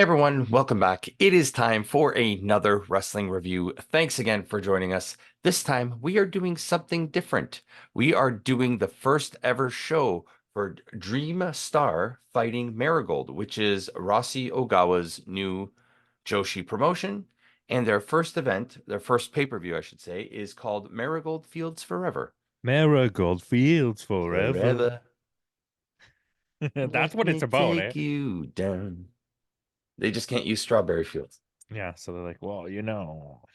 everyone, welcome back. It is time for another wrestling review. Thanks again for joining us. This time we are doing something different. We are doing the first ever show for Dream Star fighting Marigold, which is Rossi Ogawa's new Joshi promotion. And their first event, their first pay-per-view, I should say, is called Marigold Fields Forever. Marigold Fields forever. Forever. That's Let what it's me about, eh? take you down. They just can't use Strawberry Fields. Yeah, so they're like, well, We don't want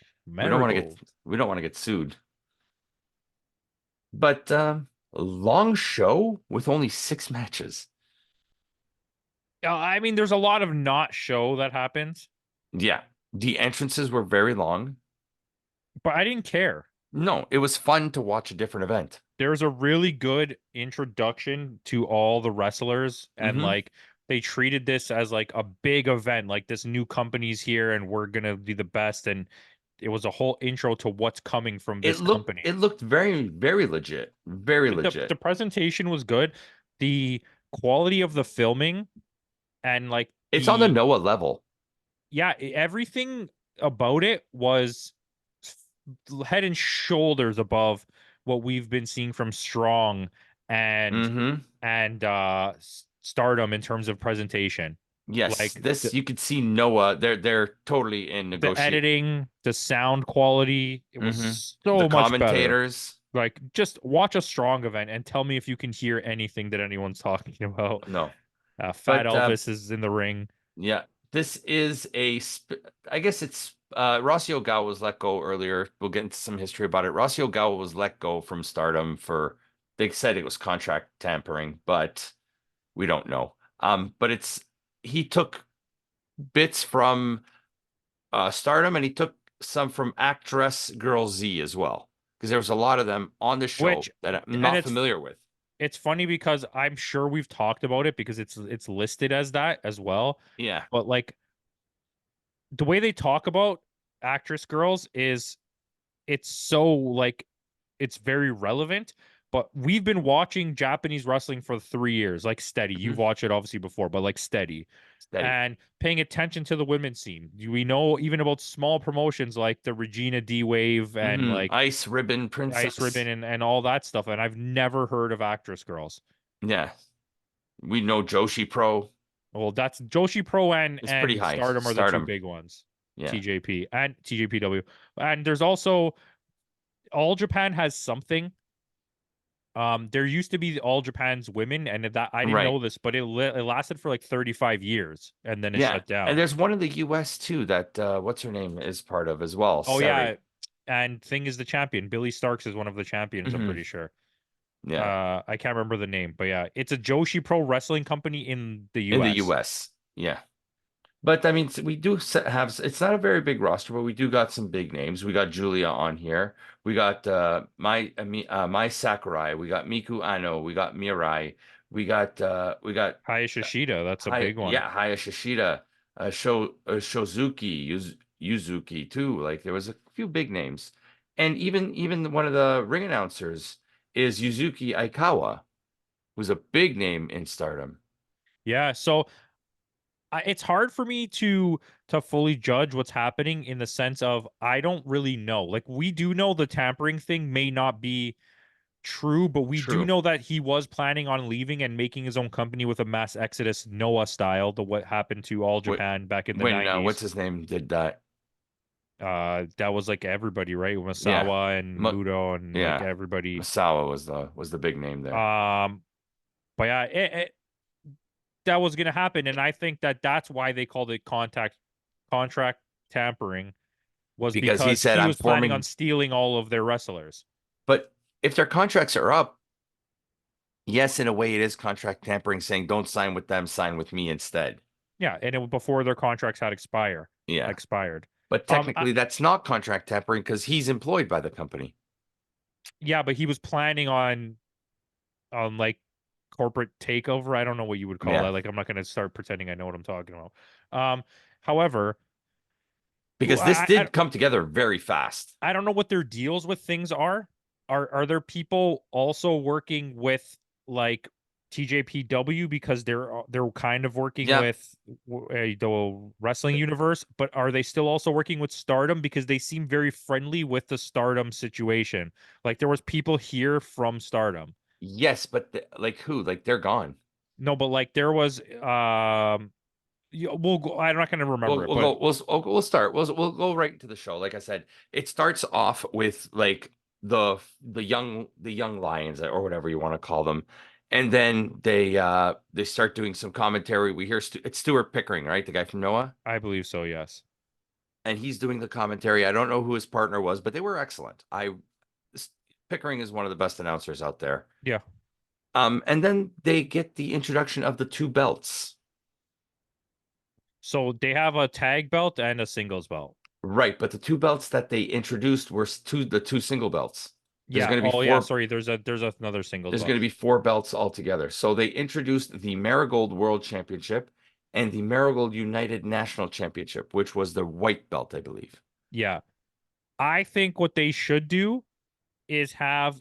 to get Marigold. we don't want to get sued. But a long show with only 6 matches. I mean, there's a lot of not show that happens, Yeah, the entrances were very long. but I didn't care. No, it was fun to watch a different event. There's a really good introduction to all the wrestlers, and Hmm. like they treated this as like a big event, like this new company's here and we're gonna be the best. And it was a whole intro to what's coming from It this looked company. it looked very, very legit. Very The legit. presentation was good. The quality of the filming and like It's on the the Noah level. yeah, everything about it was head and shoulders above what we've been seeing from Strong and Hmm. Stardom in terms of presentation. Yes, Like this you could see Noah. They're totally in the negotiate. editing, the sound quality, it Hmm. was The so much better. commentators. Like just watch a Strong event and tell me if you can hear anything that anyone's talking about. No, Fat but Elvis is in the ring. yeah, this is I guess it's Rossi Ogawa was let go earlier. We'll get into some history about it. Rossi Ogawa was let go from Stardom for they said it was contract tampering, but we don't know. But it's he took bits from Stardom and he took some from Actress Girl Z as well because there was a lot of them on the show Which that I'm and not familiar with. it's funny because I'm sure we've talked about it because it's listed as that as well. Yeah. But like the way they talk about actress girls is it's so like it's very relevant. But we've been watching Japanese wrestling for 3 years, like steady. Hmm. You've watched it obviously before, but like steady Steady. and paying attention to the women's scene. We know even about small promotions like the Regina D Wave and Hmm. like Ice Ribbon Ice Ribbon Princess. and all that stuff. And I've never heard of actress girls. Yeah. We know Joshi Pro. Well, that's Joshi Pro and It's pretty and high. Stardom are the two Stardom. big ones. Yeah. TJP and TJPW. And there's also All Japan has something. There used to be All Japan's women, and that I didn't Right. know this, but it lasted for like 35 years, and then it Yeah. shut And down. there's one in the US too that what's her name is part of as well. Oh Sari. yeah, and Thing is the champion. Billy Starks is one of the champions. I'm Hmm. pretty sure. Yeah. I can't remember the name, but yeah, it's a Joshi Pro Wrestling company in the In the U.S. US. Yeah. But I mean, we do have it's not a very big roster, but we do got some big names. We got Julia on here. We got Mai Sakurai. We got Miku Ano. We got Mirai. We got Hayashishida, that's a big one. Haya Shishida, Shozuki, Yuzuki too. Like there was a few big names, and even one of the ring announcers is Yuzuki Aikawa, who's a big name in Stardom. Yeah, so it's hard for me to fully judge what's happening in the sense of I don't really know. Like we do know the tampering thing may not be true, but we do True. know that he was planning on leaving and making his own company with a mass exodus Noah style, the what happened to All Wh- Japan back in the When what's 90s. his name did that? That was like everybody, right? Yeah, Masawa and Muto and like yeah. everybody. Masawa was the big name there Um, but yeah, that was gonna happen, and I think that that's why they called it contract tampering was because he because said he I'm was planning on forming. stealing all of their wrestlers. But if their contracts are up, yes, in a way it is contract tampering, saying don't sign with them, sign with me instead. Yeah, and it was before their contracts had Yeah, expired. but I, technically that's not contract tampering because he's employed by the company. yeah, but he was planning on like corporate takeover. I don't know what you would call Yeah, that. Like, I'm not going to start pretending I know what I'm talking about. However, because this did come together very fast. I don't know what their deals with things are. Are there people also working with like TJPW because they're kind of working Yeah. with the wrestling universe, but are they still also working with Stardom because they seem very friendly with the Stardom situation? Like there was people here from Stardom. Yes, but like who? Like they're gone. No, but like there was we'll go, I'm not going to remember it, We'll but go. We'll start. We'll go right into the show. Like I said, it starts off with like the young lions or whatever you want to call them, and then they start doing some commentary. We hear it's Stuart Pickering, right? The guy from Noah, I believe so, yes. and he's doing the commentary. I don't know who his partner was, but they were excellent. Pickering is one of the best announcers out there. Yeah. And then they get the introduction of the two belts. So they have a tag belt and a singles belt. Right, but the two belts that they introduced were the two single belts. There's Yeah. going to be Oh yeah, four. sorry. There's another singles There's belt. going to be four belts altogether. So they introduced the Marigold World Championship and the Marigold United National Championship, which was the white belt, I believe. Yeah. I think what they should do is have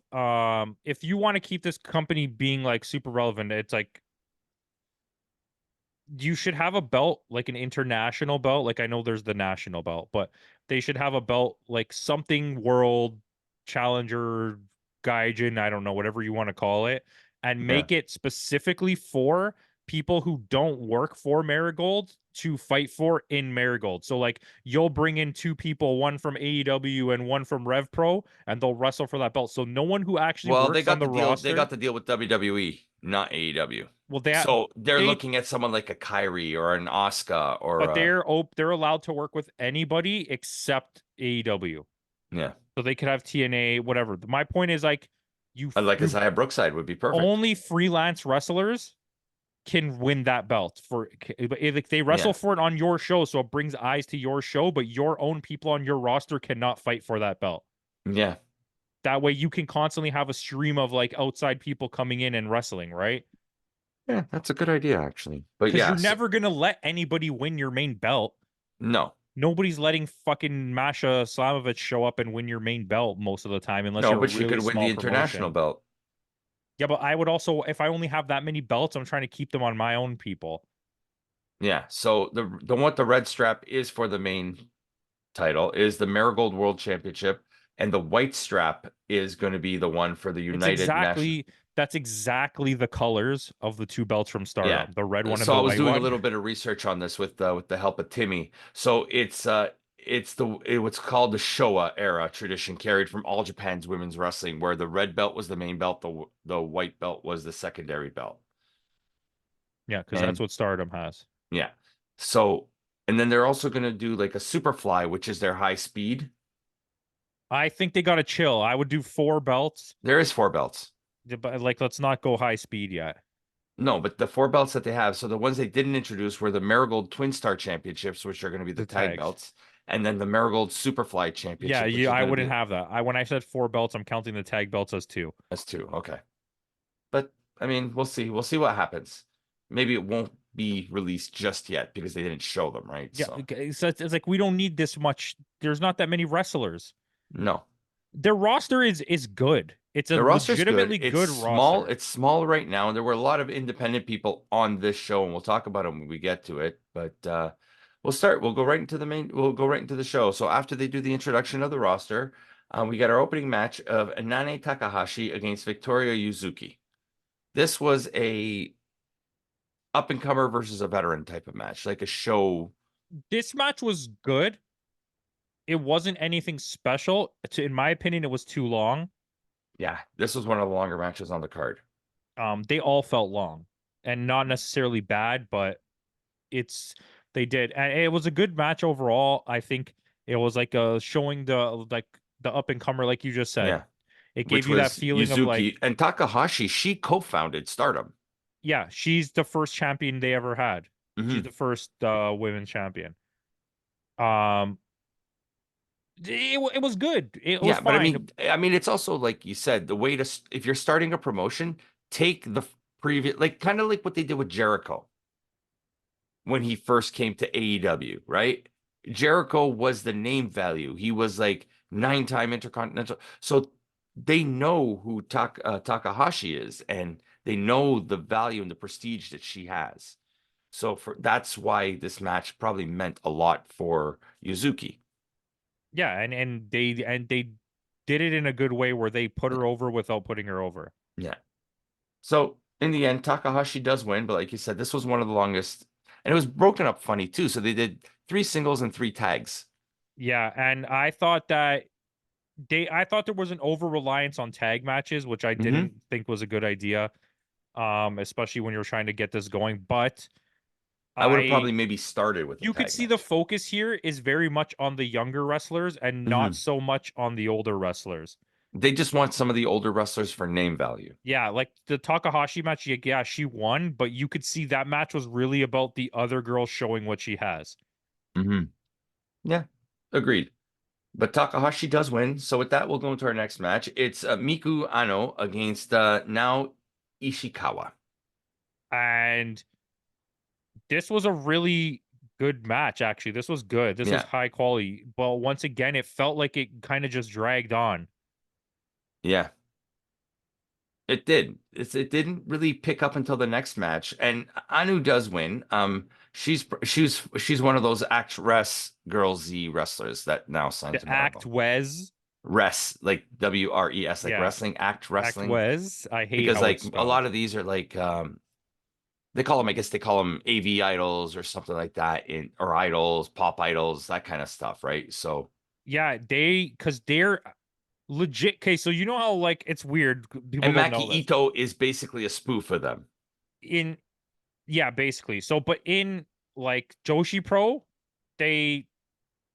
if you want to keep this company being like super relevant, it's like you should have a belt like an international belt. Like I know there's the national belt, but they should have a belt like something world challenger gaijin, I don't know, whatever you want to call it, and Yeah. make it specifically for people who don't work for Marigold to fight for in Marigold. So like you'll bring in two people, one from AEW and one from Rev Pro, and they'll wrestle for that belt. So no one who actually Well, they works on got the the deal. They roster, got the deal with WWE, not AEW. well So they're they looking at someone like a Kyrie or an Asuka or but they're allowed to work with anybody except AEW. yeah. So they could have TNA, whatever. My point is like Like you Isaiah Brookside would be perfect. only freelance wrestlers can win that belt for like they wrestle Yeah. for it on your show, so it brings eyes to your show, but your own people on your roster cannot fight for that belt. Yeah. That way you can constantly have a stream of like outside people coming in and wrestling, right? Yeah, that's a good idea actually. But Because you're yes, never gonna let anybody win your main belt. no. Nobody's letting fucking Masha Slamovich show up and win your main belt most of the time unless No, you're a but she really could win small the international promotion. belt. Yeah, but I would also, if I only have that many belts, I'm trying to keep them on my own people. Yeah. So the what the red strap is for the main title is the Marigold World Championship, and the white strap is going to be the one for the It's United National. exactly that's exactly the colors of the two belts from Yeah. Stardom, the red one and So the I was white doing a one. little bit of research on this with the help of Timmy. So it's what's called the Showa era tradition carried from all Japan's women's wrestling, where the red belt was the main belt, the white belt was the secondary belt. Yeah, because that's And what Stardom has. yeah. So and then they're also going to do like a Superfly, which is their high speed. I think they gotta chill. I would do four belts, There is four belts. but like let's not go high speed yet. No, but the four belts that they have, so the ones they didn't introduce were the Marigold Twin Star Championships, which are going to be the The tag tags. belts, and then the Marigold Superfly Yeah, Championship, which yeah, is I going to wouldn't be have that. When I said four belts, I'm counting the tag belts as two. as two. Okay. But I mean, we'll see. We'll see what happens. Maybe it won't be released just yet because they didn't show them, right? Yeah, So okay, so it's like we don't need this much. There's not that many wrestlers. no. Their roster is good. It's a The roster's good. legitimately It's good small. roster. It's small right now, and there were a lot of independent people on this show, and we'll talk about them when we get to it. But we'll start. We'll go right into the main. We'll go right into the show. So after they do the introduction of the roster, we got our opening match of Nane Takahashi against Victoria Yuzuki. This was a up and comer versus a veteran type of match, like a show. This match was good. It wasn't anything special. In my opinion, it was too long. Yeah, this was one of the longer matches on the card. They all felt long and not necessarily bad, but it's they did, and it was a good match overall. I think it was like showing the up and comer, like you just said. Yeah, It gave which you that was feeling of like, Yuzuki and Takahashi. She co-founded Stardom. yeah, she's the first champion they ever had. She's Hmm. the first women's champion. Um, it was good. It was Yeah, but fine. I mean, it's also like you said, the way to if you're starting a promotion, take the previous, like kind of like what they did with Jericho when he first came to AEW, right? Jericho was the name value. He was like nine-time Intercontinental. So they know who Takahashi is, and They know the value and the prestige that she has. So that's why this match probably meant a lot for Yuzuki. Yeah, and they did it in a good way where they put her over without putting her over. Yeah. So in the end, Takahashi does win, but like you said, this was one of the longest, and it was broken up funny too. So they did three singles and three tags. Yeah, and I thought that I thought there was an over reliance on tag matches, which I Hmm. didn't think was a good idea. Especially when you're trying to get this going. But I would have I probably maybe started with a you could tag see the match. focus here is very much on the younger wrestlers and not Hmm. so much on the older wrestlers. They just want some of the older wrestlers for name value. Yeah, like the Takahashi match, yeah, she won, but you could see that match was really about the other girl showing what she has. Hmm. Yeah, agreed. But Takahashi does win. So with that, we'll go into our next match. It's Miku Ano against now Ishikawa. And this was a really good match, actually. This was good. This was Yeah, high quality. But once again, it felt like it kind of just dragged on. yeah, it did. It didn't really pick up until the next match, and Anu does win. She's one of those actress girl Z wrestlers that now signs to The Act Marvel. Wes, Res, like WRES, like yeah, wrestling, act Act wrestling. Wes. I hate Because how like it's a lot spelled. of these are like they call them, I guess they call them AV idols or something like that, in or idols, pop idols, that kind of stuff, right? So Yeah, because they're legit. Okay, so you know how like it's weird. People and don't Maki know this. Ito is basically a spoof of them. In Yeah, basically. So, but in like Joshi Pro, they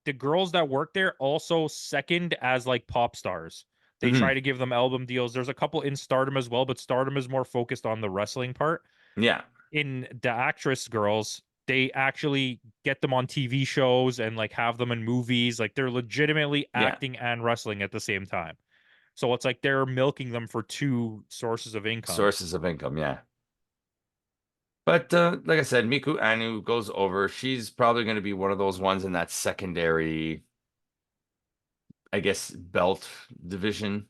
the girls that work there also second as like pop stars. They try Hmm. to give them album deals. There's a couple in Stardom as well, but Stardom is more focused on the wrestling part. Yeah, In the actress girls, they actually get them on TV shows and like have them in movies. Like they're legitimately yeah, acting and wrestling at the same time. So it's like they're milking them for two sources of income. sources of income, yeah. But like I said, Miku Anu goes over. She's probably going to be one of those ones in that secondary, I guess, belt division.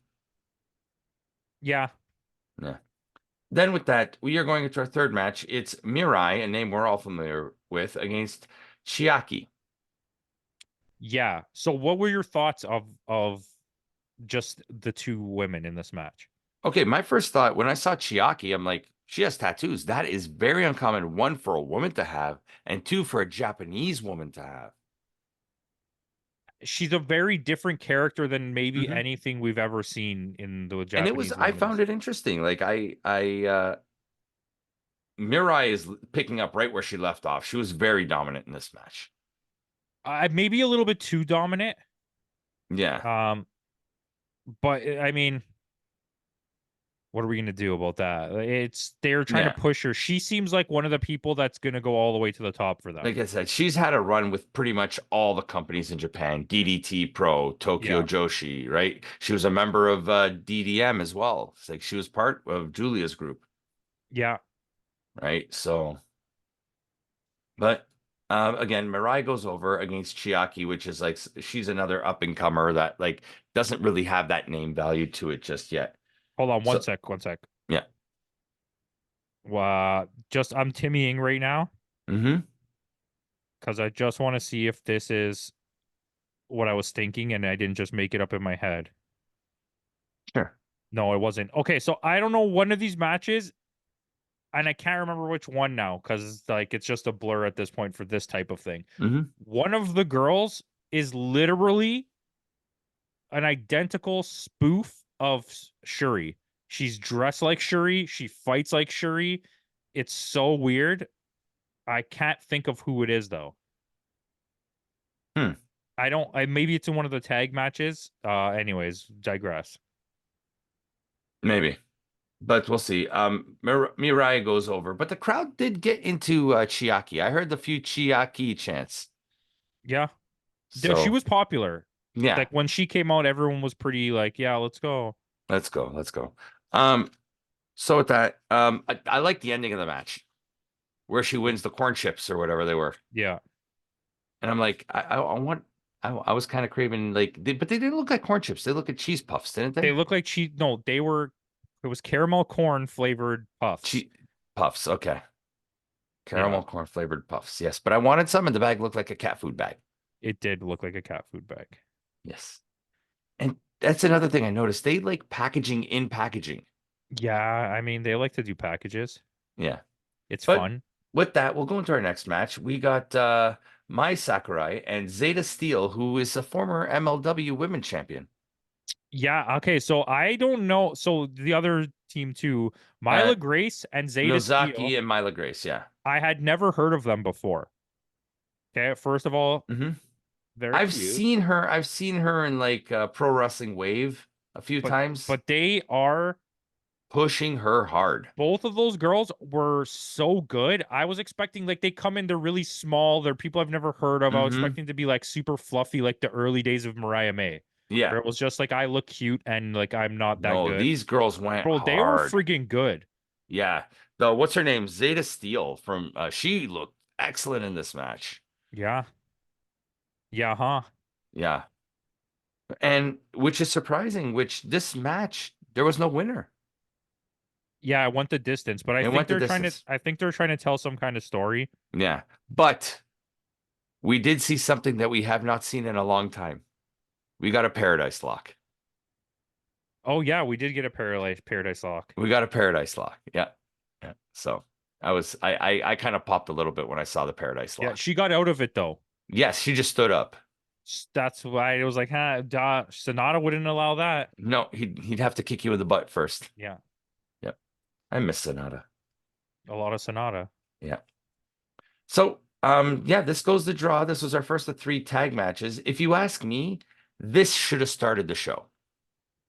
Yeah, Yeah. Then with that, we are going into our third match. It's Mirai, a name we're all familiar with, against Chiaki. yeah. So what were your thoughts of just the two women in this match? Okay, my first thought when I saw Chiaki, I'm like, she has tattoos. That is very uncommon, one for a woman to have, and two for a Japanese woman to have. She's a very different character than maybe Hmm. anything we've ever seen in the And it was, Japanese I found women's. it interesting. Mirai is picking up right where she left off. She was very dominant in this match. Maybe a little bit too dominant. Yeah, Um, but I mean, what are we gonna do about that? It's they're trying to yeah. push her. She seems like one of the people that's gonna go all the way to the top for them. Like I said, she's had a run with pretty much all the companies in Japan, DDT Pro, Tokyo Yeah, Joshi, right? She was a member of DDM as well. It's like she was part of Julia's group, yeah. right? So, but again, Mirai goes over against Chiaki, which is like she's another up and comer that like doesn't really have that name value to it just yet. Hold on, So, one sec. yeah. Just I'm Timmying right now Hmm. because I just want to see if this is what I was thinking and I didn't just make it up in my head. Sure. No, it wasn't. Okay, so I don't know one of these matches, and I can't remember which one now because like it's just a blur at this point for this type of thing. Hmm. One of the girls is literally an identical spoof of Shuri. She's dressed like Shuri. She fights like Shuri. It's so weird. I can't think of who it is though. Hmm. I don't. Maybe it's in one of the tag matches. Anyways, digress. Maybe. But we'll see. Mirai goes over, but the crowd did get into Chiaki. I heard the few Chiaki chants. Yeah, she So was popular. yeah, Like when she came out, everyone was pretty like, "Yeah, let's go." let's go, let's go. So with that, I like the ending of the match where she wins the corn chips or whatever they were, Yeah, and I'm like, I want, I was kind of craving like, but they didn't look like corn chips. They look like cheese puffs, didn't they they? look like no, they were. It was caramel corn flavored puffs. Puffs. Okay. Yeah, Caramel corn flavored puffs. Yes. But I wanted some, and the bag looked like a cat food bag. it did look like a cat food bag. Yes. And that's another thing I noticed. They like packaging in packaging. Yeah, I mean, they like to do packages. Yeah. It's But fun. with that, we'll go into our next match. We got Mai Sakurai and Zeta Steel, who is a former MLW women champion. Yeah, okay, so I don't know. So the other team too, Uh, Myla Grace and Zeta Steel, Nozaki and Myla Grace. Yeah. I had never heard of them before. Okay, first of all, hmm they're cute, I've seen her in like Pro Wrestling Wave a few but times, but they are pushing her hard. both of those girls were so good. I was expecting like they come in, they're really small, they're people I've never heard of. I was hmm expecting to be like super fluffy, like the early days of Mariah May, Yeah. where it was just like I look cute and like I'm not that No, good. these girls went Bro, they were hard. freaking good. Yeah. The what's her name? Zeta Steel from she looked excellent in this match. Yeah. Yeah, huh? Yeah. And which is surprising, which this match there was no winner. Yeah, I went the distance, but It went the distance. I think they're trying to tell some kind of story. Yeah. But we did see something that we have not seen in a long time. We got a paradise lock. Oh yeah, we did get a paradise lock. We got a paradise lock. Yeah. Yeah. So I kind of popped a little bit when I saw the paradise Yeah, lock. she got out of it though. Yes, she just stood up. That's why it was like, huh, Sonata wouldn't allow that. No, he'd have to kick you in the butt first. Yeah, Yep. I miss Sonata. a lot of Sonata. Yeah. So yeah, this goes the draw. This was our first of 3 tag matches. If you ask me, this should have started the show.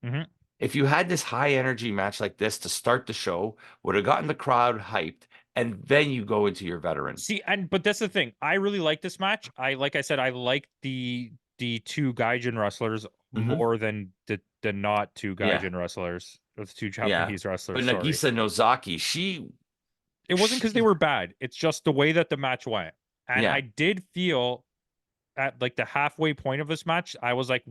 hmm If you had this high energy match like this to start the show, would have gotten the crowd hyped, and then you go into your veteran. See, but that's the thing. I really like this match. Like I said, I like the two Gaijin wrestlers hmm more than the not two Yeah, Gaijin wrestlers, or the two yeah. Japanese But wrestlers. Sorry. Nagisa Nozaki, It wasn't because they she, were bad. It's just the way that the match went. And yeah, I did feel at like the halfway point of this match, I was like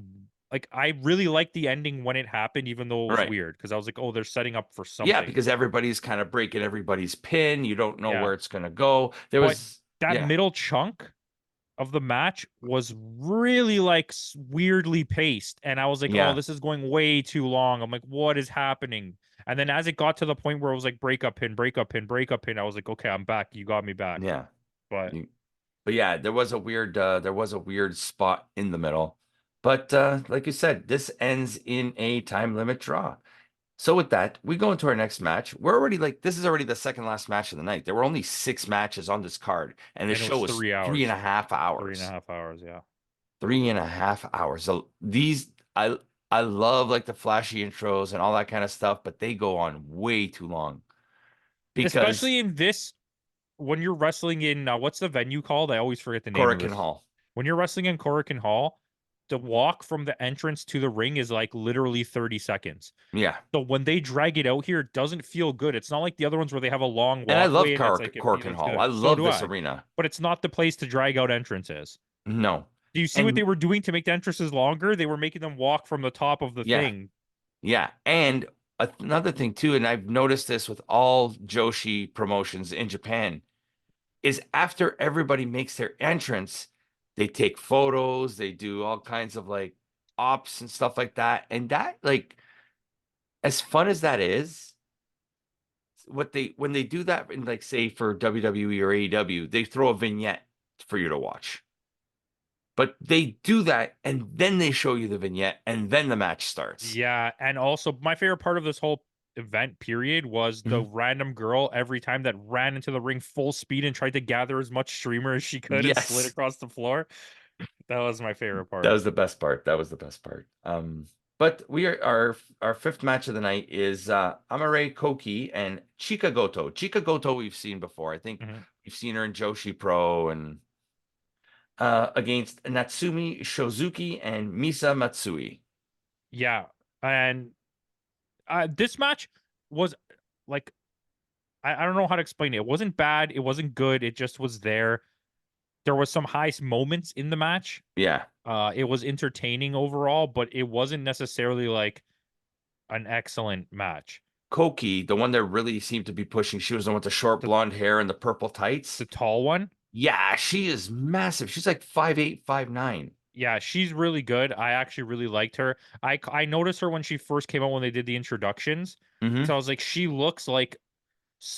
I really liked the ending when it happened, even though it was right. weird. Because I was like, oh, they're setting up for Yeah, something. because everybody's kind of breaking everybody's pin. You don't know Yeah. where it's gonna go. There But was, that yeah, middle chunk of the match was really like weirdly paced. And I was like, oh, yeah, this is going way too long. I'm like, what is happening? And then as it got to the point where it was like break up pin, break up pin, break up pin, I was like, okay, I'm back. You got me back. yeah. But But yeah, there was a weird spot in the middle. But like you said, this ends in a time limit draw. So with that, we go into our next match. We're already like this is already the second last match of the night. There were only 6 matches on this card, and the and it show was was 3 hours. 3.5 hours. 3.5 hours, yeah. 3.5 hours. So these I love like the flashy intros and all that kind of stuff, but they go on way too long because Especially in this, when you're wrestling in what's the venue called? I always forget the name of Korakuen this. Hall. When you're wrestling in Korakuen Hall, the walk from the entrance to the ring is like literally 30 seconds. Yeah. So when they drag it out here, it doesn't feel good. It's not like the other ones where they have a long And I love walkway and it's like it Korakuen feels Hall. I good. So love do this I. arena. But it's not the place to drag out entrances. No. Do you see what And they were doing to make the entrances longer? They were making them walk from the top of the yeah, thing. yeah. And another thing too, and I've noticed this with all Joshi promotions in Japan, is after everybody makes their entrance, they take photos, they do all kinds of like ops and stuff like that. And that, like, as fun as that is, what they when they do that in like say for WWE or AEW, they throw a vignette for you to watch. But they do that and then they show you the vignette and then the match starts. Yeah, and also my favorite part of this whole event period was the Mhm. random girl every time that ran into the ring full speed and tried to gather as much streamer as she could and slid Yes. across the floor. That was my favorite That part. was the best part. That was the best part. But we are our fifth match of the night is Amare Koki and Chika Goto. Chika Goto we've seen before. I think Mhm. we've seen her in Joshi Pro and against Natsumi Shozuki and Misa Matsui. Yeah, and this match was like I don't know how to explain it. It wasn't bad. It wasn't good. It just was there. There was some high moments in the match. Yeah. It was entertaining overall, but it wasn't necessarily like an excellent match. Koki, the one that really seemed to be pushing, she was the one with the short the blonde hair and the purple tights. the tall one. Yeah, she is massive. She's like 5'8", 5'9". Yeah, she's really good. I actually really liked her. I noticed her when she first came out when they did the introductions. Mm-hmm. So I was like, she looks like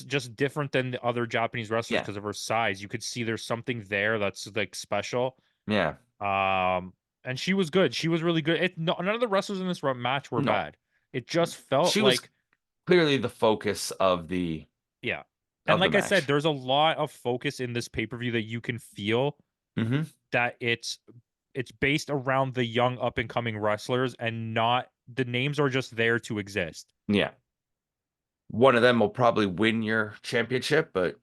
just different than the other Japanese wrestlers Yeah, because of her size. You could see there's something there that's like special. yeah. Um, and she was good. She was really good. None of the wrestlers in this match were No, bad. It just felt she was like, clearly the focus of the yeah. And of the like I said, match. there's a lot of focus in this pay-per-view that you can feel Mm-hmm. that it's based around the young up and coming wrestlers and not the names are just there to exist. Yeah. One of them will probably win your championship, but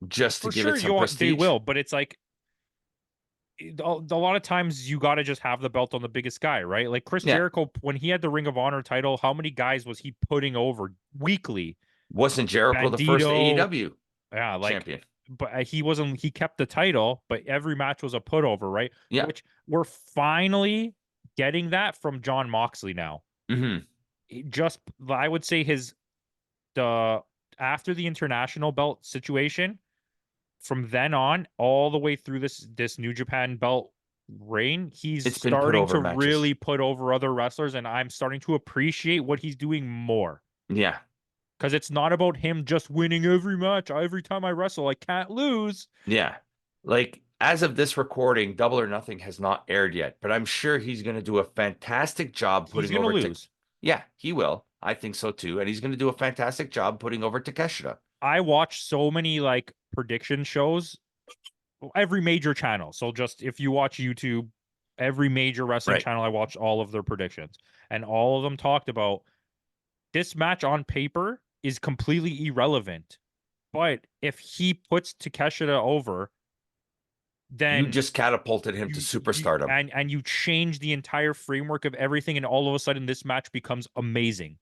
just to For give sure, it some they prestige. will, but it's like a lot of times you got to just have the belt on the biggest guy, right? Like Chris Yeah. Jericho, when he had the Ring of Honor title, how many guys was he putting over weekly? Wasn't Jericho the first Bandito, AEW yeah, like, champion? but he wasn't. He kept the title, but every match was a put over, right? Yeah. Which we're finally getting that from John Moxley now. Mm-hmm. Just I would say his the after the international belt situation, from then on, all the way through this New Japan belt reign, he's It's been put starting over to matches. really put over other wrestlers, and I'm starting to appreciate what he's doing more. Yeah. Because it's not about him just winning every match. Every time I wrestle, I can't lose. Yeah. Like as of this recording, Double or Nothing has not aired yet, but I'm sure he's going to do a fantastic job He's putting gonna over to. lose. Yeah, he will. I think so too. And he's going to do a fantastic job putting over Takeshita. I watch so many like prediction shows, every major channel. So just if you watch YouTube, every major wrestling Right. channel, I watched all of their predictions, and all of them talked about this match on paper is completely irrelevant. But if he puts Takeshita over, You then just catapulted him to superstardom. and you change the entire framework of everything, and all of a sudden this match becomes amazing,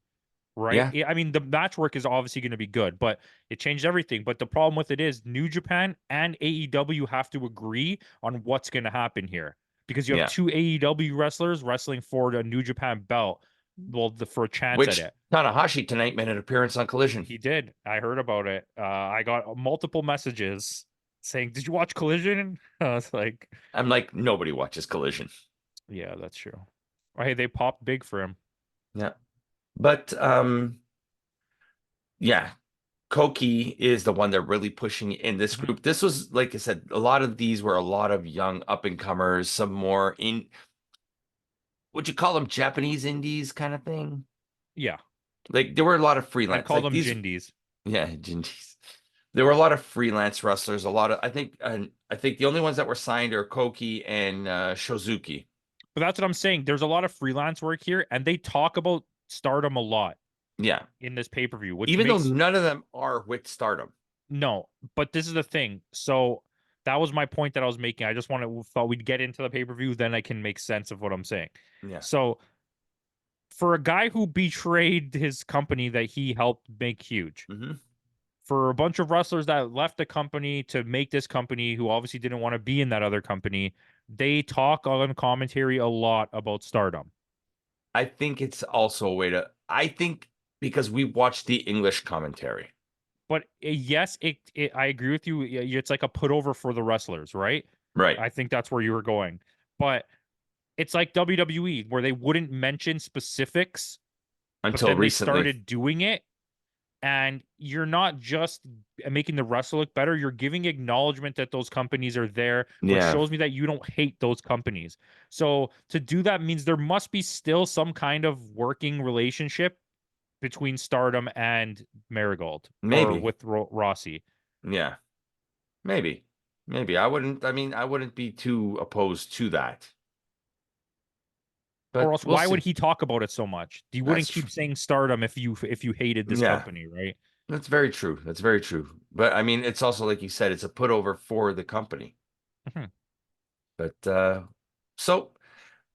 right? Yeah. I mean, the match work is obviously going to be good, but it changed everything. But the problem with it is New Japan and AEW have to agree on what's going to happen here because you have Yeah. two AEW wrestlers wrestling for the New Japan belt. Well, for a chance at Which it. Tanahashi tonight made an appearance on Collision. He did. I heard about it. I got multiple messages saying, "Did you watch Collision?" I was like, I'm like, nobody watches Collision. "Yeah, that's true." Oh, hey, they popped big for him. Yeah. But yeah, Koki is the one they're really pushing in this Mhm. group. This was, like I said, a lot of these were a lot of young up and comers, some more in, would you call them Japanese indies kind of thing? Yeah, Like there were a lot of I'd freelance, call like them these, Jindies. yeah, indies. There were a lot of freelance wrestlers, a lot of, I think the only ones that were signed are Koki and Shozuki. But that's what I'm saying. There's a lot of freelance work here, and they talk about Stardom a lot Yeah. in this pay per view, which Even though makes none of them are with Stardom. no. But this is the thing. So that was my point that I was making. I just thought we'd get into the pay per view, then I can make sense of what I'm saying. Yeah. So for a guy who betrayed his company that he helped make huge, Hmm. for a bunch of wrestlers that left the company to make this company who obviously didn't want to be in that other company, they talk on commentary a lot about Stardom. I think it's also a way to, I think because we watched the English commentary. But yes, I agree with you. It's like a put over for the wrestlers, right? Right. I think that's where you were going. But it's like WWE where they wouldn't mention specifics, but Until then they recently. started doing it. And you're not just making the wrestler look better, you're giving acknowledgement that those companies are there, which Yeah. shows me that you don't hate those companies. So to do that means there must be still some kind of working relationship between Stardom and Marigold or Maybe. with Rossi. Yeah. Maybe. Maybe. I mean, I wouldn't be too opposed to that. Or But else we'll why would see. he talk about it so much? You wouldn't That's keep true. saying Stardom if you hated this Yeah. company, right? That's very true. That's very true. But I mean, it's also like you said, it's a put over for the company. Mhm. But so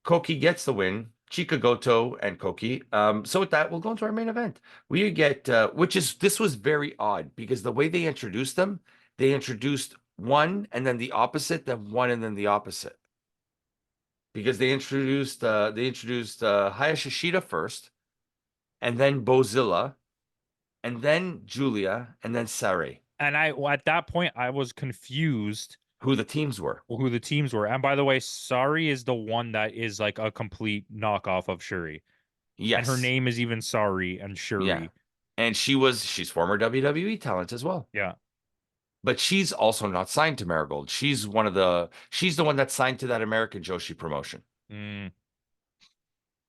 Koki gets the win. Chika Goto and Koki. So with that, we'll go into our main event. We get which is this was very odd because the way they introduced them, they introduced one and then the opposite, then one and then the opposite. Because they introduced Hayashishita first, and then Bozilla, and then Julia, and then Sari, And at that point I was confused who the teams were. who the teams were. And by the way, Sari is the one that is like a complete knockoff of Shuri. And her Yes. name is even Sari and Yeah. Shuri. And she's former WWE talent as well. Yeah. But she's also not signed to Marigold. She's the one that's signed to that American Joshi promotion. Mm,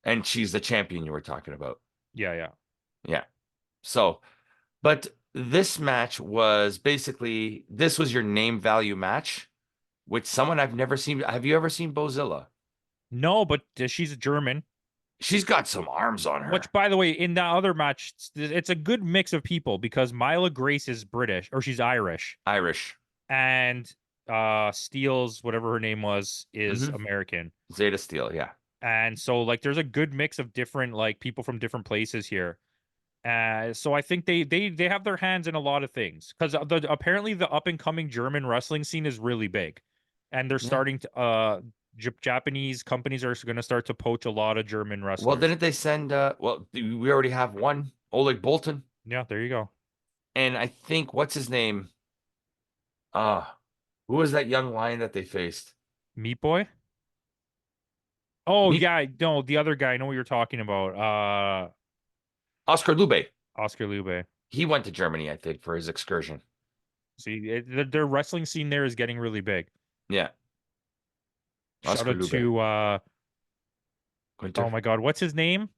And she's the champion you were talking about. yeah, yeah. Yeah. So, but this match was basically this was your name value match with someone I've never seen. Have you ever seen Bozilla? No, but she's German. She's got some arms on Which, her. by the way, in that other match, it's a good mix of people because Mila Grace is British or she's Irish, Irish. and Steele's whatever her name was is Hmm. American. Zeta Steel, yeah. And so like there's a good mix of different like people from different places here. So I think they have their hands in a lot of things because apparently the up and coming German wrestling scene is really big, and they're Yeah. starting to Japanese companies are going to start to poach a lot of German Well, wrestlers. didn't they send well, we already have one, Oleg Bolton, Yeah, there you go. and I think what's his name? Who was that young lion that they faced? Meat Boy. Oh Meet yeah, no, the other guy. I know what you're talking about. Oscar Lube. Oscar Lube. He went to Germany, I think, for his excursion. See, their wrestling scene there is getting really big. Yeah, Shout Oscar out Lube. to oh Winter. my God, what's his name?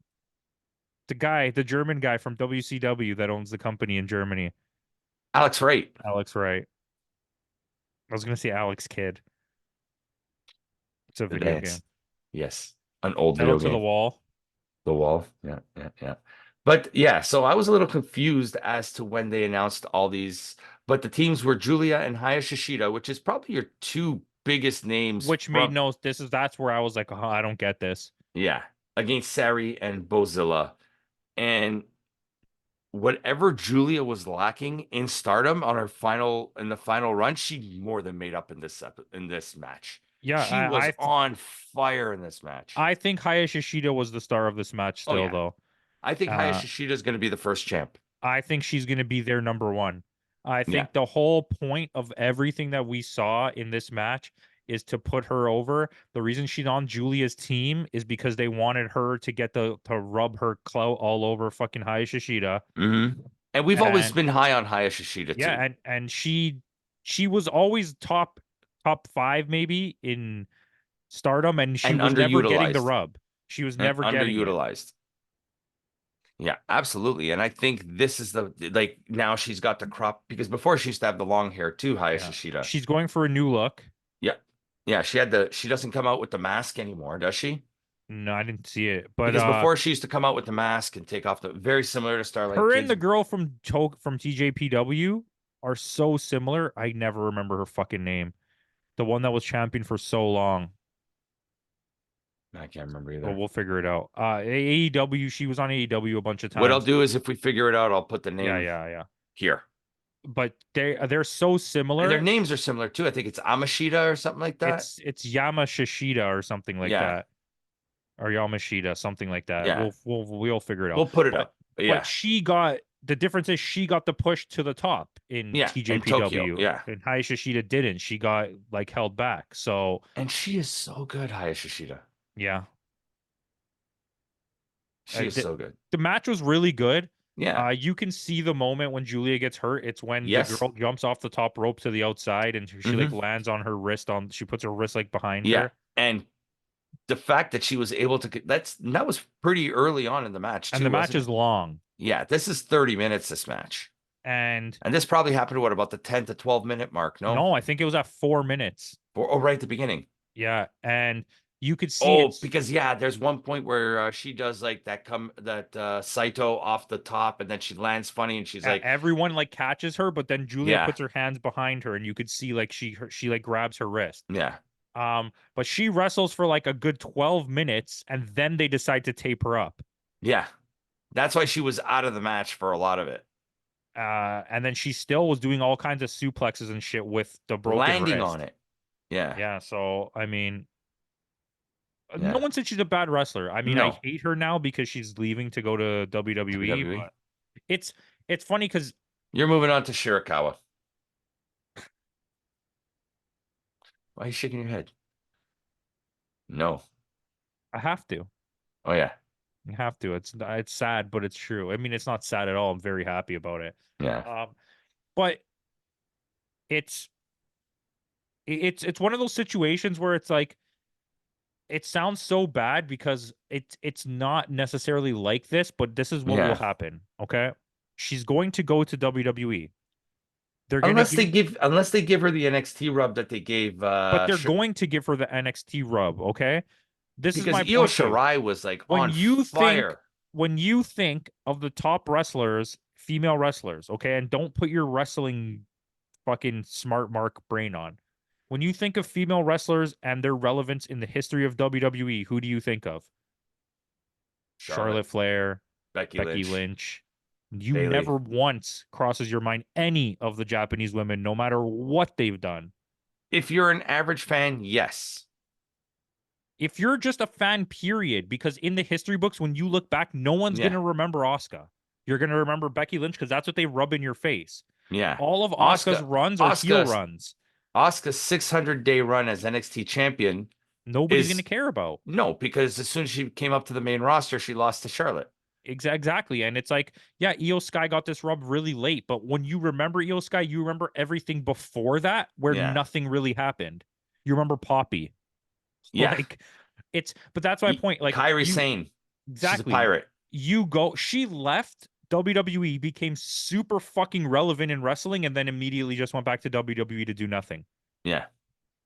The guy, the German guy from WCW that owns the company in Germany. Alex Wright. Alex Wright. I was gonna say Alex Kidd. It's a The video game. dance. Yes. An old Shout video out to the game. wall. The Wall. Yeah, yeah, yeah. But yeah, so I was a little confused as to when they announced all these, but the teams were Julia and Hayashishida, which is probably your two biggest names Which made from, no that's where I was like, oh, I don't get this. yeah, against Sari and Bozilla. And whatever Julia was lacking in stardom on her final in the final run, she more than made up in this match. Yeah, She was on fire in this match. I think Hayashi Shida was the star of this match Oh still yeah. though. I think Uh Hayashishida is going to be the first champ. I think she's going to be their number one. I Yeah. think the whole point of everything that we saw in this match is to put her over. The reason she's on Julia's team is because they wanted her to get to rub her clout all over fucking Hayashi Shida. Hmm. And we've always And been high on Hayashishida yeah, too, and she was always top 5 maybe in Stardom, and she and was never getting the underutilized, rub. She was and never getting it. underutilized. Yeah, absolutely. And I think this is the like now she's got the crop because before she used to have the long hair too, Yeah. Hayashishida. She's going for a new look. Yeah. Yeah, she doesn't come out with the mask anymore, does she? No, I didn't see it. But Because before she used to come out with the mask and take off the very similar to Starlight her and Kids. the girl from TJPW are so similar. I never remember her fucking name. The one that was champion for so long. I can't remember Well, either. we'll figure it out. AEW, she was on AEW a bunch of What I'll times. do is if we figure it out, I'll put the Yeah, name yeah, yeah. here. But they're so And their similar. names are similar too. I think it's Amashita or something like that. It's Yamashishita or something like Yeah. that. Or Yamashita, something like that. Yeah. We'll figure it out. We'll put it But up. Yeah. she got the difference is she got the push to the top in Yeah. In Tokyo. TJPW, Yeah. and Hayashishita didn't. She got like held back. So And she is so good, Hayashishida. yeah, She is the, so good. the match was really good. Yeah. You can see the moment when Julia gets hurt. It's when the Yes. girl jumps off the top rope to the outside, and she like Mhm. lands on her wrist. She puts her wrist like behind Yeah. her, And the fact that she was able to that was pretty early on in the match too, and the match wasn't is it? long. Yeah, this is 30 minutes, this match. And And this probably happened what about the 10 to 12 minute mark? No? no, I think it was at 4 minutes. Right at the beginning. Yeah, and you could see Oh, it's because yeah, there's one point where she does like Saito off the top, and then she lands funny, and she's like, everyone like catches her, but then Julia yeah, puts her hands behind her, and you could see like she like grabs her wrist. yeah, But she wrestles for like a good 12 minutes, and then they decide to tape her up. yeah. That's why she was out of the match for a lot of it. And then she still was doing all kinds of suplexes and shit with the broken Landing wrist. on it. Yeah. Yeah, so I mean, Yeah. no one said she's a bad wrestler. I mean, I No. hate her now because she's leaving to go to WWE, WWE. but it's it's funny because You're moving on to Shirakawa. Why are you shaking your head? No. I have to. Oh yeah. I have to. It's sad, but it's true. I mean, it's not sad at all. I'm very happy about it. Yeah. But it's it's one of those situations where it's like it sounds so bad because it's not necessarily like this, but this is what will Yeah. happen. Okay. She's going to go to WWE. They're gonna give Unless they give her the NXT rub that they gave but they're going to give her the NXT rub, okay? This is because my Io point too. Shirai was like When on you think fire. when you think of the top wrestlers, female wrestlers, okay, and don't put your wrestling fucking smart mark brain on. When you think of female wrestlers and their relevance in the history of WWE, who do you think of? Charlotte, Charlotte Flair, Becky Becky Lynch, Lynch. You Bailey. never once crosses your mind any of the Japanese women, no matter what they've done. If you're an average fan, yes. If you're just a fan, period, because in the history books, when you look back, no one's Yeah. gonna remember Asuka. You're gonna remember Becky Lynch because that's what they rub in your face. Yeah. All of Asuka's Oscar runs are heel Oscar runs. Oscar's 600-day run as NXT champion Nobody's gonna is care about. no, because as soon as she came up to the main roster, she lost to Charlotte. Exactly. And it's like, yeah, Io Sky got this rub really late, but when you remember Io Sky, you remember everything before that where Yeah. nothing really happened. You remember Poppy. Yeah. But that's my point. Like, Kairi you Sane. She's a exactly. pirate. She left WWE, became super fucking relevant in wrestling, and then immediately just went back to WWE to do nothing. Yeah.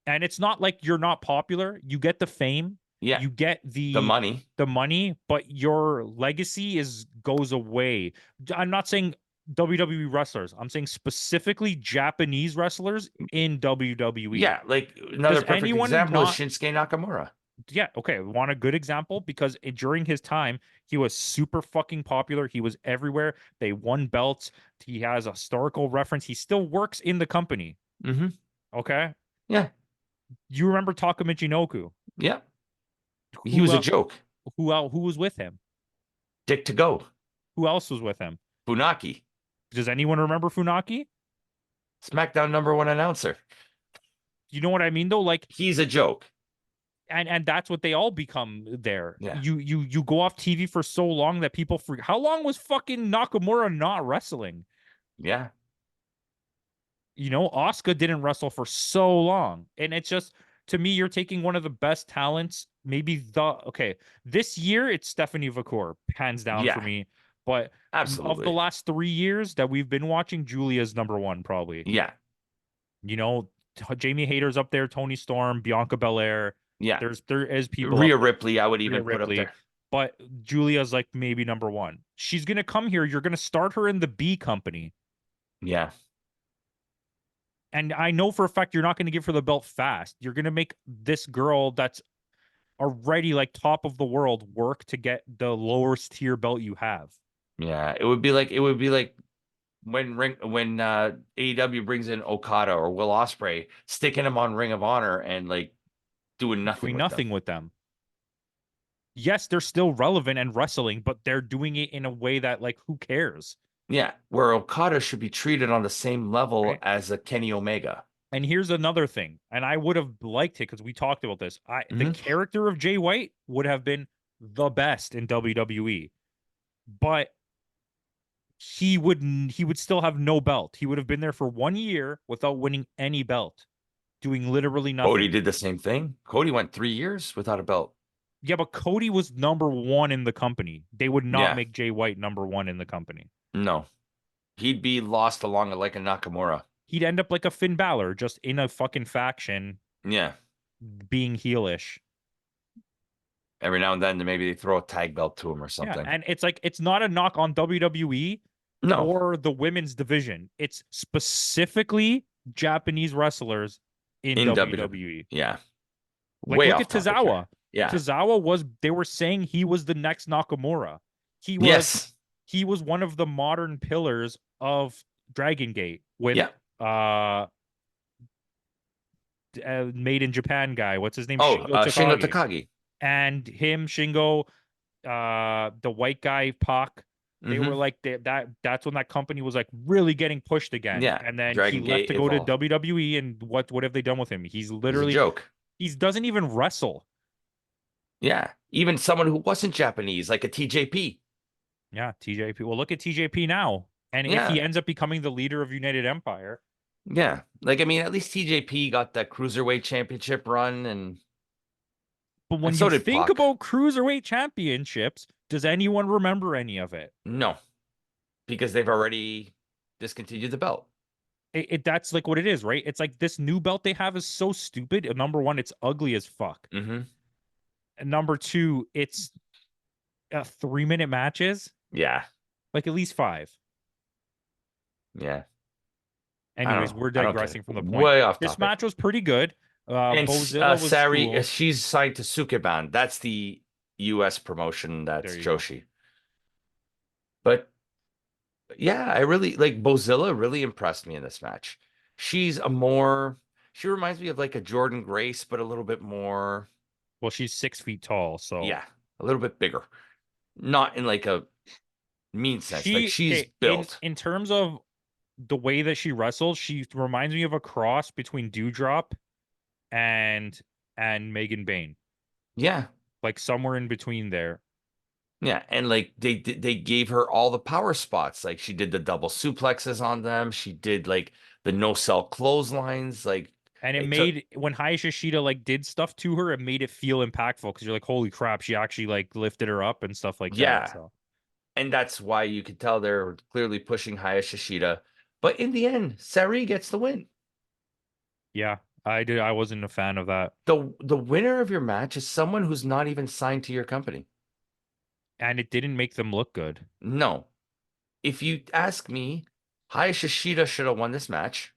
And it's not like you're not popular. You get the fame, Yeah. you get The money. but your legacy is goes away. I'm not saying WWE wrestlers. I'm saying specifically Japanese wrestlers in WWE. Yeah, like another Does perfect anyone example is not Shinsuke Nakamura. yeah, okay. Want a good example? Because during his time, he was super fucking popular. He was everywhere. They won belts. He has a historical reference. He still works in the company. Mm-hmm. Okay. Yeah. You remember Taka Michinoku? Yeah. He Who was a else? joke. Who was with him? Dick to go. Who else was with him? Funaki. Does anyone remember Funaki? SmackDown #1 announcer. You know what I mean though? Like, He's a joke. and that's what they all become there. Yeah. You go off TV for so long that people forget. How long was fucking Nakamura not wrestling? Yeah. You know, Asuka didn't wrestle for so long. And it's just, to me, you're taking one of the best talents. Maybe okay, this year it's Stephanie Vacour, hands down for Yeah. me. But of the Absolutely. last 3 years that we've been watching, Julia's #1, probably. Yeah. You know, Jamie Hayter's up there, Tony Storm, Bianca Belair. Yeah. There is people up Rhea there. Ripley, I would Rhea even put up Ripley. there. But Julia's like maybe #1. She's gonna come here. You're gonna start her in the B company. Yeah. And I know for a fact you're not going to give her the belt fast. You're going to make this girl that's already like top of the world work to get the lowest tier belt you have. Yeah. It would be like when AEW brings in Okada or Will Ospreay, sticking him on Ring of Honor and like doing nothing Doing with them. nothing with them. Yes, they're still relevant and wrestling, but they're doing it in a way that like who cares? Yeah, where Okada should be treated on the same level Right? as a Kenny Omega. And here's another thing, and I would have liked it because we talked about this. The Mhm. character of Jay White would have been the best in WWE, but he would still have no belt. He would have been there for 1 year without winning any belt, doing literally Cody nothing. did the same thing. Cody went 3 years without a belt. Yeah, but Cody was #1 in the company. They would not Yeah, make Jay White #1 in the company. no, he'd be lost along like a Nakamura. He'd end up like a Finn Balor, just in a fucking faction, Yeah, being heelish. every now and then maybe they throw a tag belt to him or Yeah, something. and it's like it's not a knock on WWE No, or the women's division. It's specifically Japanese wrestlers in in WWE. WWE. Yeah, Like way look off at topic here. Tozawa. Yeah. Tozawa was they were saying he was the next Nakamura. He was Yes. he was one of the modern pillars of Dragon Gate with Yeah. made in Japan guy. What's his name? Oh, Shingo Shingo Takagi. Takagi. And him, Shingo, the white guy, Pac. They were Mm-hmm. like that's when that company was like really getting pushed again. Yeah. And then he Dragon left Gate to go to Evolve. WWE, and what have they done with him? He's He's a literally joke. he doesn't even wrestle. Yeah. Even someone who wasn't Japanese, like a TJP. Yeah, TJP. Well, look at TJP now. And if he Yeah. ends up becoming the leader of United Empire, Yeah. Like, I mean, at least TJP got that Cruiserweight Championship run, but and when so you did think Puck. about cruiserweight championships, does anyone remember any of it? No, because they've already discontinued the belt. That's like what it is, right? It's like this new belt they have is so stupid. Number one, it's ugly as fuck. Mm-hmm. And number two, it's 3 minute matches, Yeah. like at least five. Yeah. I don't Anyways, know. we're I don't get it. digressing from the point. Way off This topic. match was pretty good. And Bozilla was Sari, cool. she's signed to Sukeban. That's the U.S. promotion. There That's you go. Joshi. But yeah, I really like Bozilla really impressed me in this match. She's a more, she reminds me of like a Jordan Grace, but a little bit more, Well, she's 6 feet tall, so yeah, a little bit bigger. Not in like a mean sense. Like she she's okay, in built. in terms of the way that she wrestles, she reminds me of a cross between Dewdrop and Megan Bain, Yeah. like somewhere in between there. Yeah, and like they gave her all the power spots. Like she did the double suplexes on them. She did like the no sell clotheslines. Like And it it took, made when Hayashishita like did stuff to her, it made it feel impactful because you're like, holy crap, she actually like lifted her up and stuff like that. yeah, So and that's why you could tell they're clearly pushing Hayashishita. But in the end, Sari gets the win. yeah, I wasn't a fan of that. The winner of your match is someone who's not even signed to your company. And it didn't make them look good. No. If you ask me, Hayashishita should have won this match.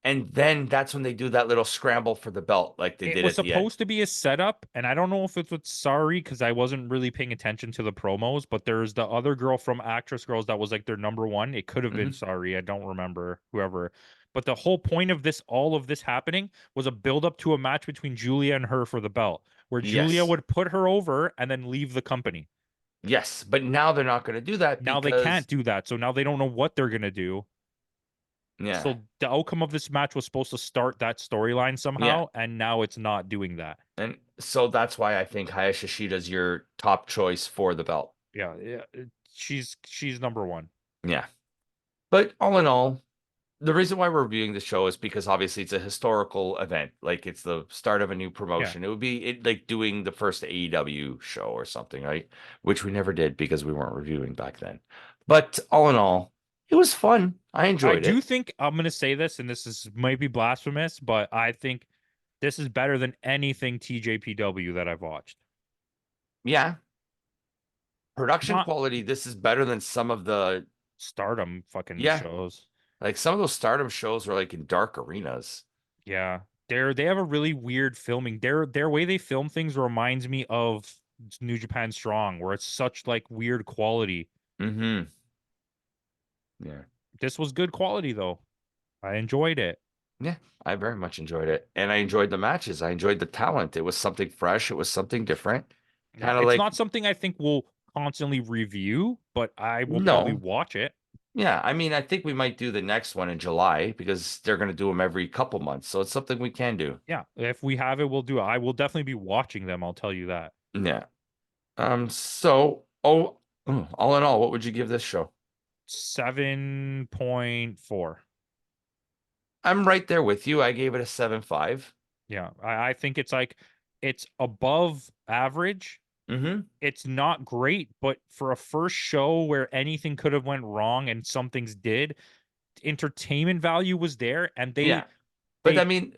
And then that's when they do that little scramble for the belt like they It did was at the end. supposed to be a setup, and I don't know if it's with Sorry because I wasn't really paying attention to the promos, but there's the other girl from Actress Girls that was like their number one. It could have been Hmm. Sorry. I don't remember whoever. But the whole point of this, all of this happening, was a build up to a match between Julia and her for the belt, where Julia Yes. would put her over and then leave the company. Yes, but now they're not going to do that Now they can't because do that. So now they don't know what they're gonna do. yeah, So the outcome of this match was supposed to start that storyline yeah. somehow, and now it's not doing that. And so that's why I think Hayashishita is your top choice for the belt. Yeah, yeah, she's number one. Yeah. But all in all, the reason why we're reviewing the show is because obviously it's a historical event. Like it's the start of a new Yeah. promotion. It would be like doing the first AEW show or something, right? Which we never did because we weren't reviewing back then. But all in all, it was fun. I I enjoyed do it. think I'm gonna say this, and this is might be blasphemous, but I think this is better than anything TJPW that I've watched. Yeah. Production Not quality, this is better than some of the, Stardom fucking yeah, shows. like some of those Stardom shows were like in dark arenas. Yeah. They have a really weird filming. Their way they film things reminds me of New Japan Strong, where it's such like weird quality. Mm-hmm. Yeah. This was good quality though. I enjoyed it. Yeah. I very much enjoyed it. And I enjoyed the matches. I enjoyed the talent. It was something fresh. It was something different. Yeah, Kind of it's like, not something I think we'll constantly review, but I will probably no. watch it. Yeah. I mean, I think we might do the next one in July because they're going to do them every couple months. So it's something we can do. Yeah, if we have it, we'll do it. I will definitely be watching them. I'll tell you that. Yeah. All in all, what would you give this show? 7.4. I'm right there with you. I gave it a 7.5. Yeah, I think it's like it's above average. Mm-hmm. It's not great, but for a first show where anything could have went wrong and some things did, entertainment value was there, and Yeah. But I they mean,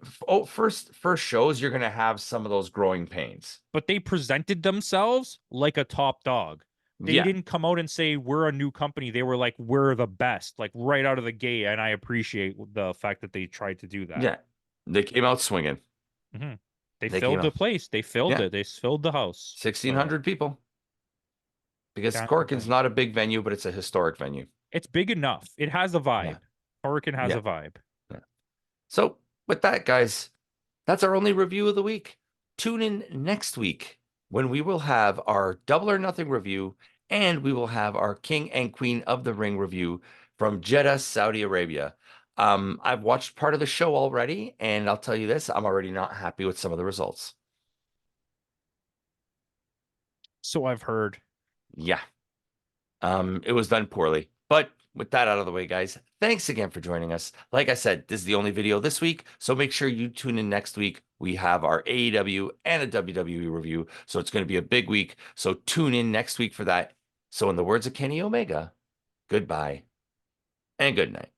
first shows, you're gonna have some of those growing pains. but they presented themselves like a top dog. They Yeah, didn't come out and say we're a new company. They were like we're the best, like right out of the gate, and I appreciate the fact that they tried to do that. yeah. They came out swinging. Hmm. They They came filled the out, place. They filled yeah, it. They filled the house. So 1,600 people. Because can't Corkin's complain. not a big venue, but it's a historic venue. It's big enough. It has a Yeah, vibe. Hurricane has yeah, a vibe. yeah. So with that, guys, that's our only review of the week. Tune in next week when we will have our Double or Nothing review and we will have our King and Queen of the Ring review from Jeddah, Saudi Arabia. I've watched part of the show already, and I'll tell you this, I'm already not happy with some of the results. So I've heard. Yeah. It was done poorly. But with that out of the way, guys, thanks again for joining us. Like I said, this is the only video this week, so make sure you tune in next week. We have our AEW and a WWE review, so it's going to be a big week. So tune in next week for that. So in the words of Kenny Omega, goodbye and good night.